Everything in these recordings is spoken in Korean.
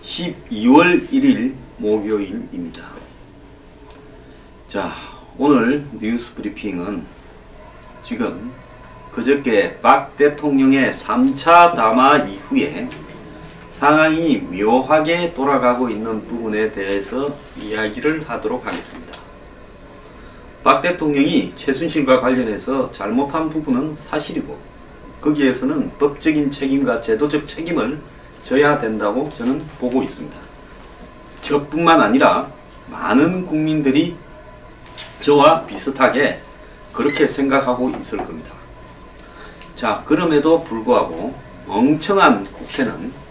(12월 1일) 목요일입니다. 자, 오늘 뉴스 브리핑은 지금 그저께 박 대통령의 3차 담화 이후에 상황이 묘하게 돌아가고 있는 부분에 대해서 이야기를 하도록 하겠습니다. 박 대통령이 최순실과 관련해서 잘못한 부분은 사실이고 거기에서는 법적인 책임과 제도적 책임을 져야 된다고 저는 보고 있습니다. 저뿐만 아니라 많은 국민들이 저와 비슷하게 그렇게 생각하고 있을 겁니다. 자, 그럼에도 불구하고 멍청한 국회는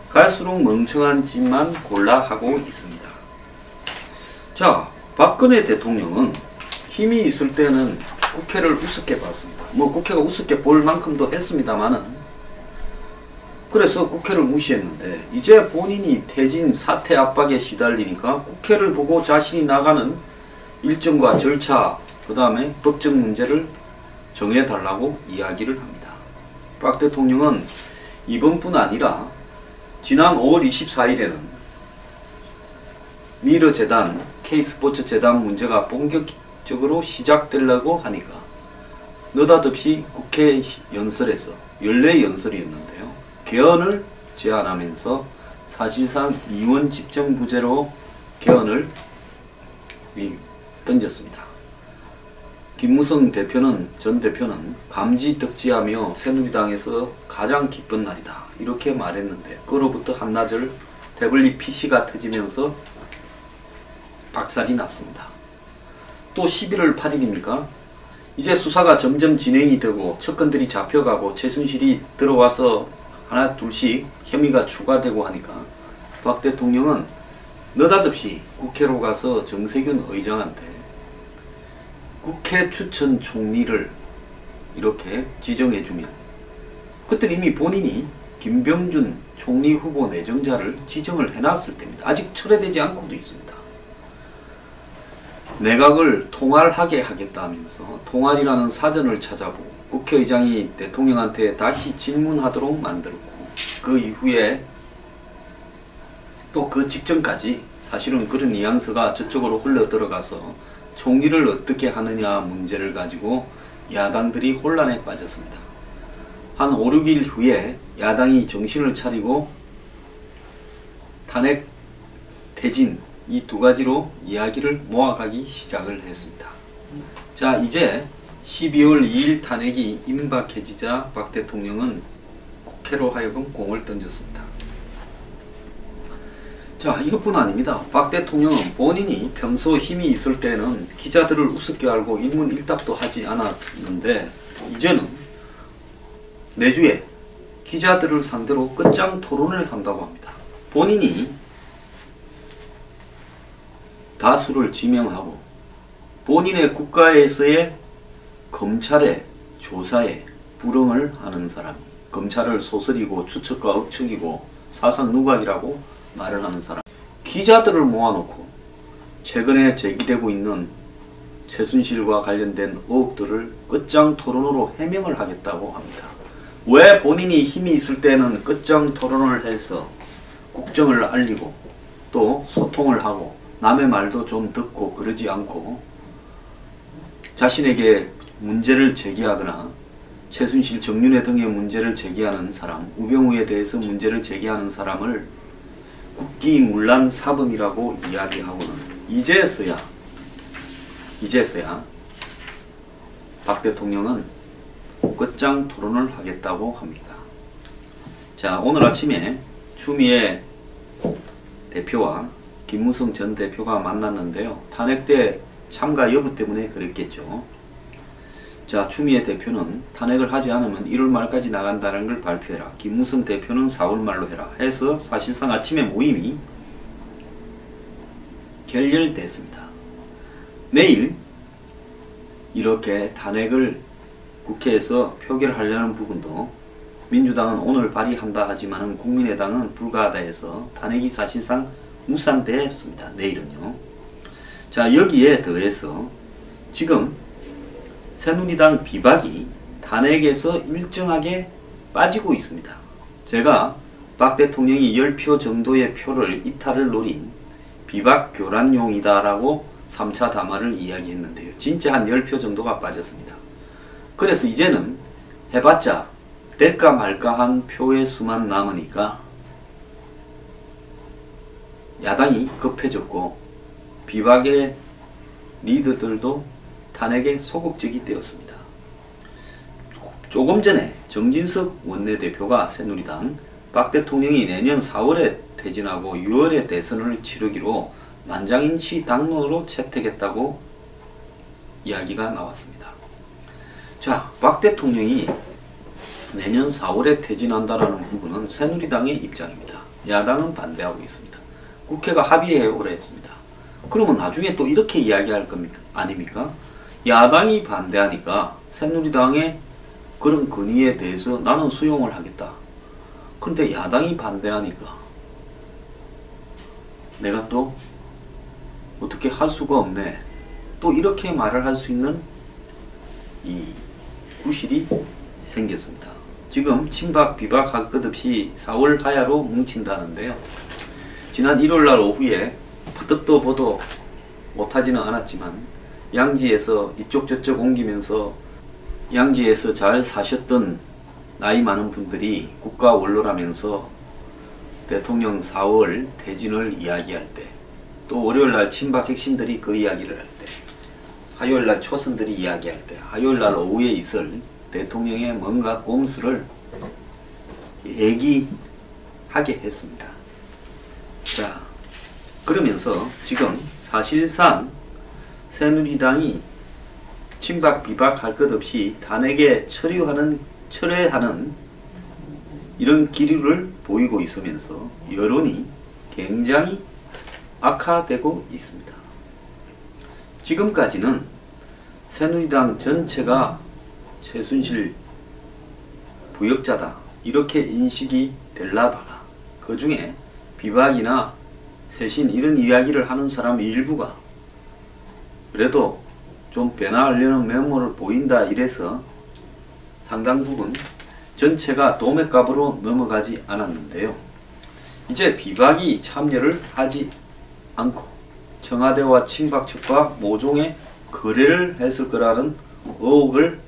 갈수록 멍청한 짓만 골라 하고 있습니다. 자, 박근혜 대통령은 힘이 있을 때는 국회를 우습게 봤습니다. 뭐 국회가 우습게 볼 만큼도 했습니다만은, 그래서 국회를 무시했는데 이제 본인이 퇴진 사퇴 압박에 시달리니까 국회를 보고 자신이 나가는 일정과 절차, 그 다음에 법적 문제를 정해달라고 이야기를 합니다. 박 대통령은 이번뿐 아니라 지난 5월 24일에는 미르재단, K스포츠재단 문제가 본격적으로 시작되려고 하니까 느닷없이 국회 연설에서 연례 연설이었는데요. 개헌을 제안하면서 사실상 이원 집정부제로 개헌을 던졌습니다. 김무성 전 대표는 감지덕지하며 새누리당에서 가장 기쁜 날이다 이렇게 말했는데, 그로부터 한나절 태블릿 PC가 터지면서 박살이 났습니다. 또 11월 8일입니까? 이제 수사가 점점 진행이 되고 척건들이 잡혀가고 최순실이 들어와서 하나 둘씩 혐의가 추가되고 하니까 박 대통령은 느닷없이 국회로 가서 정세균 의장한테 국회 추천 총리를 이렇게 지정해주면, 그때 이미 본인이 김병준 총리 후보 내정자를 지정을 해놨을 때입니다. 아직 철회되지 않고도 있습니다. 내각을 통할하게 하겠다면서 통할이라는 사전을 찾아보고 국회의장이 대통령한테 다시 질문하도록 만들고, 그 이후에 또 그 직전까지 사실은 그런 뉘앙스가 저쪽으로 흘러 들어가서 총리를 어떻게 하느냐 문제를 가지고 야당들이 혼란에 빠졌습니다. 한 5, 6일 후에 야당이 정신을 차리고 탄핵, 퇴진 이 두 가지로 이야기를 모아가기 시작을 했습니다. 자, 이제 12월 2일 탄핵이 임박해지자 박 대통령은 국회로 하여금 공을 던졌습니다. 자, 이것뿐 아닙니다. 박 대통령은 본인이 평소 힘이 있을 때는 기자들을 우습게 알고 일문일답도 하지 않았는데 이제는 내주에 기자들을 상대로 끝장 토론을 한다고 합니다. 본인이 다수를 지명하고 본인의 국가에서의 검찰의 조사에 불응을 하는 사람이, 검찰을 소설이고 추측과 억측이고 사상 누각이라고 말을 하는 사람, 기자들을 모아놓고 최근에 제기되고 있는 최순실과 관련된 의혹들을 끝장 토론으로 해명을 하겠다고 합니다. 왜 본인이 힘이 있을 때는 끝장 토론을 해서 국정을 알리고 또 소통을 하고 남의 말도 좀 듣고 그러지 않고 자신에게 문제를 제기하거나 최순실, 정윤회 등의 문제를 제기하는 사람, 우병우에 대해서 문제를 제기하는 사람을 국기문란 사범이라고 이야기하고는 이제서야 박 대통령은 끝장 토론을 하겠다고 합니다. 자, 오늘 아침에 추미애 대표와 김무성 전 대표가 만났는데요. 탄핵대 참가 여부 때문에 그랬겠죠. 자, 추미애 대표는 탄핵을 하지 않으면 1월 말까지 나간다는 걸 발표해라. 김무성 대표는 4월 말로 해라. 해서 사실상 아침에 모임이 결렬됐습니다. 내일 이렇게 탄핵을 국회에서 표결하려는 부분도 민주당은 오늘 발의한다 하지만 국민의당은 불가하다 해서 탄핵이 사실상 무산되었습니다. 내일은요. 자, 여기에 더해서 지금 새누리당 비박이 탄핵에서 일정하게 빠지고 있습니다. 제가 박 대통령이 10표 정도의 표를 이탈을 노린 비박 교란용이다 라고 3차 담화를 이야기했는데요. 진짜 한 10표 정도가 빠졌습니다. 그래서 이제는 해봤자 될까 말까 한 표의 수만 남으니까 야당이 급해졌고 비박의 리더들도 탄핵에 소극적이 되었습니다. 조금 전에 정진석 원내대표가 새누리당 박 대통령이 내년 4월에 퇴진하고 6월에 대선을 치르기로 만장일치 당론으로 채택했다고 이야기가 나왔습니다. 자, 박 대통령이 내년 4월에 퇴진한다라는 부분은 새누리당의 입장입니다. 야당은 반대하고 있습니다. 국회가 합의해 오래 했습니다. 그러면 나중에 또 이렇게 이야기할 겁니까? 아닙니까? 야당이 반대하니까 새누리당의 그런 건의에 대해서 나는 수용을 하겠다. 그런데 야당이 반대하니까 내가 또 어떻게 할 수가 없네. 또 이렇게 말을 할 수 있는 이 구실이 생겼습니다. 지금 친박 비박 할 것 없이 4월 하야로 뭉친다는데요. 지난 1월날 오후에 듣도 보도 못하지는 않았지만 양지에서 이쪽 저쪽 옮기면서 양지에서 잘 사셨던 나이 많은 분들이 국가 원로라면서 대통령 4월 퇴진을 이야기할 때, 또 월요일날 친박 핵심들이 그 이야기를 할 때, 화요일날 초선들이 이야기할 때, 화요일날 오후에 있을 대통령의 뭔가 꼼수를 얘기하게 했습니다. 자, 그러면서 지금 사실상 새누리당이 친박 비박 할 것 없이 탄핵에 철회하는 이런 기류를 보이고 있으면서 여론이 굉장히 악화되고 있습니다. 지금까지는 새누리당 전체가 최순실 부역자다 이렇게 인식이 될라더라. 그 중에 비박이나 쇄신 이런 이야기를 하는 사람 일부가 그래도 좀 변화하려는 면모를 보인다 이래서 상당 부분 전체가 도매값으로 넘어가지 않았는데요. 이제 비박이 참여를 하지 않고 청와대와 친박 측과 모종의 거래를 했을 거라는 의혹을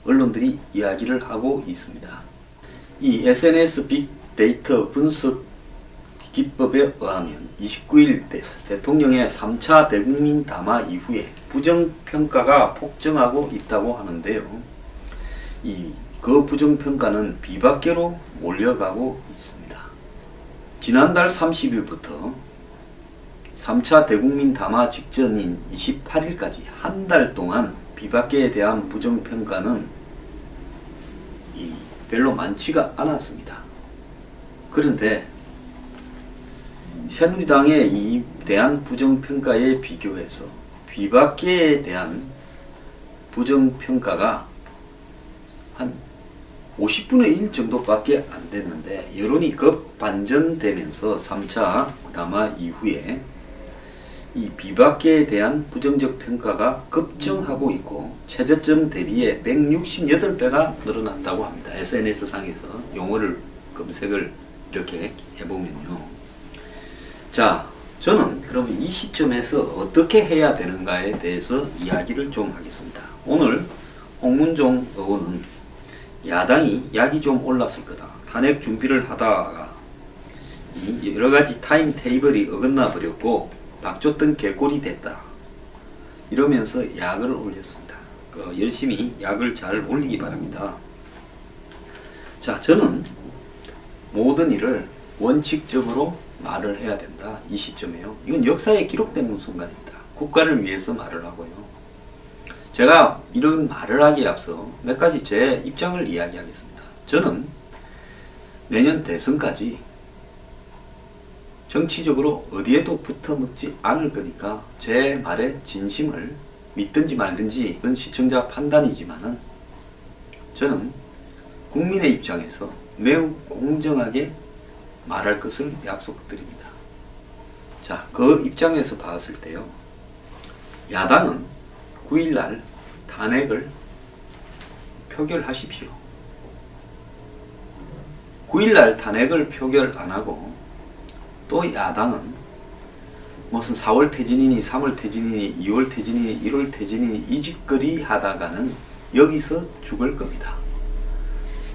언론들이 이야기를 하고 있습니다. 이 SNS 빅데이터 분석 기법에 의하면 29일 대통령의 3차 대국민 담화 이후에 부정평가가 폭증하고 있다고 하는데요. 그 부정평가는 비박계로 몰려가고 있습니다. 지난달 30일부터 3차 대국민 담화 직전인 28일까지 한 달 동안 비박계에 대한 부정평가는 별로 많지가 않았습니다. 그런데 새누리당에 대한 부정평가에 비교해서 비박계에 대한 부정평가가 한 50분의 1 정도밖에 안 됐는데 여론이 급반전되면서 3차 담화 이후에 이 비박계에 대한 부정적 평가가 급증하고 있고 최저점 대비에 168배가 늘어났다고 합니다. SNS 상에서 용어를 검색을 이렇게 해보면요. 자, 저는 그럼 이 시점에서 어떻게 해야 되는가에 대해서 이야기를 좀 하겠습니다. 오늘 홍문종 의원은 야당이 약이 좀 올랐을 거다. 탄핵 준비를 하다가 여러가지 타임 테이블이 어긋나 버렸고 닥쳤던 개꼴이 됐다. 이러면서 약을 올렸습니다. 열심히 약을 잘 올리기 바랍니다. 자, 저는 모든 일을 원칙적으로 말을 해야 된다. 이 시점에요. 이건 역사에 기록된 순간입니다. 국가를 위해서 말을 하고요. 제가 이런 말을 하기에 앞서 몇 가지 제 입장을 이야기하겠습니다. 저는 내년 대선까지 정치적으로 어디에도 붙어먹지 않을 거니까 제 말의 진심을 믿든지 말든지 이건 시청자 판단이지만은 저는 국민의 입장에서 매우 공정하게 말할 것을 약속드립니다. 자, 그 입장에서 봤을 때요. 야당은 9일날 탄핵을 표결하십시오. 9일날 탄핵을 표결 안하고 또 야당은 무슨 4월 퇴진이니 3월 퇴진이니 2월 퇴진이니 1월 퇴진이니 이 짓거리 하다가는 여기서 죽을 겁니다.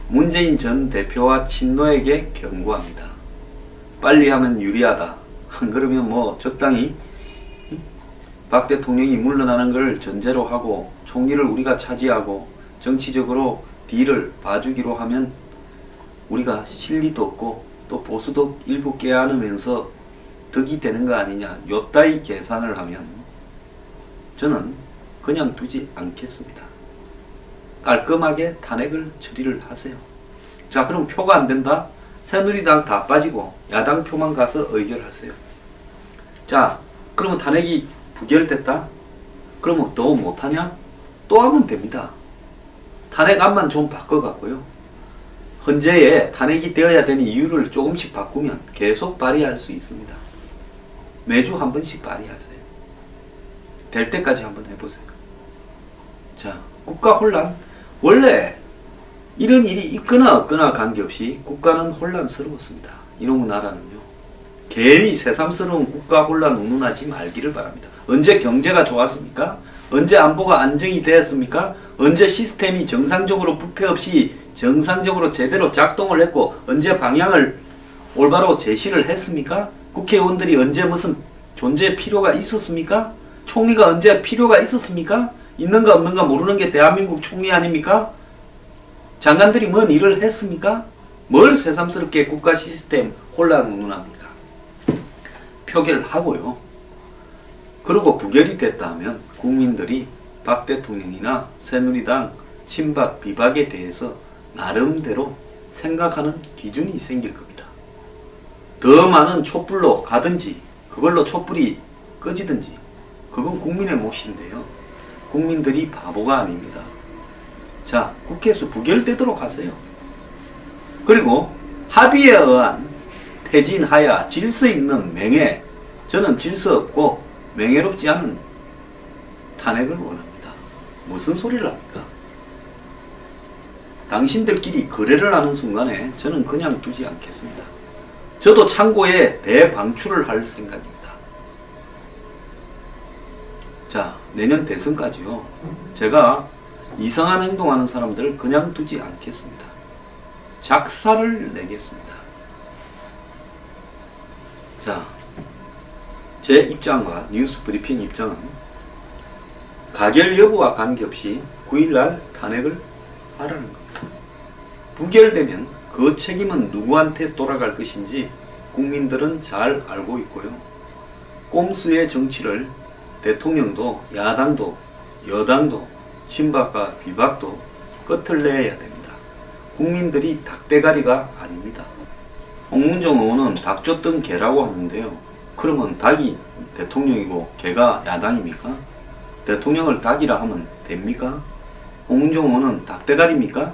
문재인 전 대표와 친노에게 경고합니다. 빨리 하면 유리하다. 안 그러면 뭐 적당히 박 대통령이 물러나는 걸 전제로 하고 총리를 우리가 차지하고 정치적으로 딜을 봐주기로 하면 우리가 실리도 없고 또 보수도 일부 깨안으면서 덕이 되는 거 아니냐. 요따위 계산을 하면 저는 그냥 두지 않겠습니다. 깔끔하게 탄핵을 처리를 하세요. 자, 그럼 표가 안 된다? 새누리당 다 빠지고 야당 표만 가서 의결하세요. 자, 그러면 탄핵이 부결됐다? 그러면 더 못하냐? 또 하면 됩니다. 탄핵안만 좀 바꿔갖고요. 헌재에 탄핵이 되어야 되는 이유를 조금씩 바꾸면 계속 발의할 수 있습니다. 매주 한 번씩 발의하세요. 될 때까지 한번 해보세요. 자, 국가 혼란. 원래 이런 일이 있거나 없거나 관계없이 국가는 혼란스러웠습니다. 이놈의 나라는요. 괜히 새삼스러운 국가 혼란 운운하지 말기를 바랍니다. 언제 경제가 좋았습니까? 언제 안보가 안정이 되었습니까? 언제 시스템이 정상적으로 부패 없이 정상적으로 제대로 작동을 했고 언제 방향을 올바로 제시를 했습니까? 국회의원들이 언제 무슨 존재 필요가 있었습니까? 총리가 언제 필요가 있었습니까? 있는가 없는가 모르는 게 대한민국 총리 아닙니까? 장관들이 뭔 일을 했습니까? 뭘 새삼스럽게 국가 시스템 혼란 운운합니까? 표결하고요. 그리고 부결이 됐다 하면 국민들이 박 대통령이나 새누리당 친박 비박에 대해서 나름대로 생각하는 기준이 생길 겁니다. 더 많은 촛불로 가든지 그걸로 촛불이 꺼지든지 그건 국민의 몫인데요. 국민들이 바보가 아닙니다. 자, 국회에서 부결되도록 하세요. 그리고 합의에 의한 퇴진하야 질서 있는 명예, 저는 질서 없고 명예롭지 않은 탄핵을 원합니다. 무슨 소리를 합니까? 당신들끼리 거래를 하는 순간에 저는 그냥 두지 않겠습니다. 저도 창고에 대방출을 할 생각입니다. 자, 내년 대선까지요. 제가 이상한 행동하는 사람들을 그냥 두지 않겠습니다. 작사를 내겠습니다. 자, 제 입장과 뉴스 브리핑 입장은 가결 여부와 관계없이 9일날 탄핵을 하라는 겁니다. 부결되면 그 책임은 누구한테 돌아갈 것인지 국민들은 잘 알고 있고요. 꼼수의 정치를 대통령도 야당도 여당도 친박과 비박도 끝을 내야 됩니다. 국민들이 닭대가리가 아닙니다. 홍문종 의원은 닭 쫓던 개라고 하는데요. 그러면 닭이 대통령이고 개가 야당입니까? 대통령을 닭이라 하면 됩니까? 홍문종 의원은 닭대가리입니까?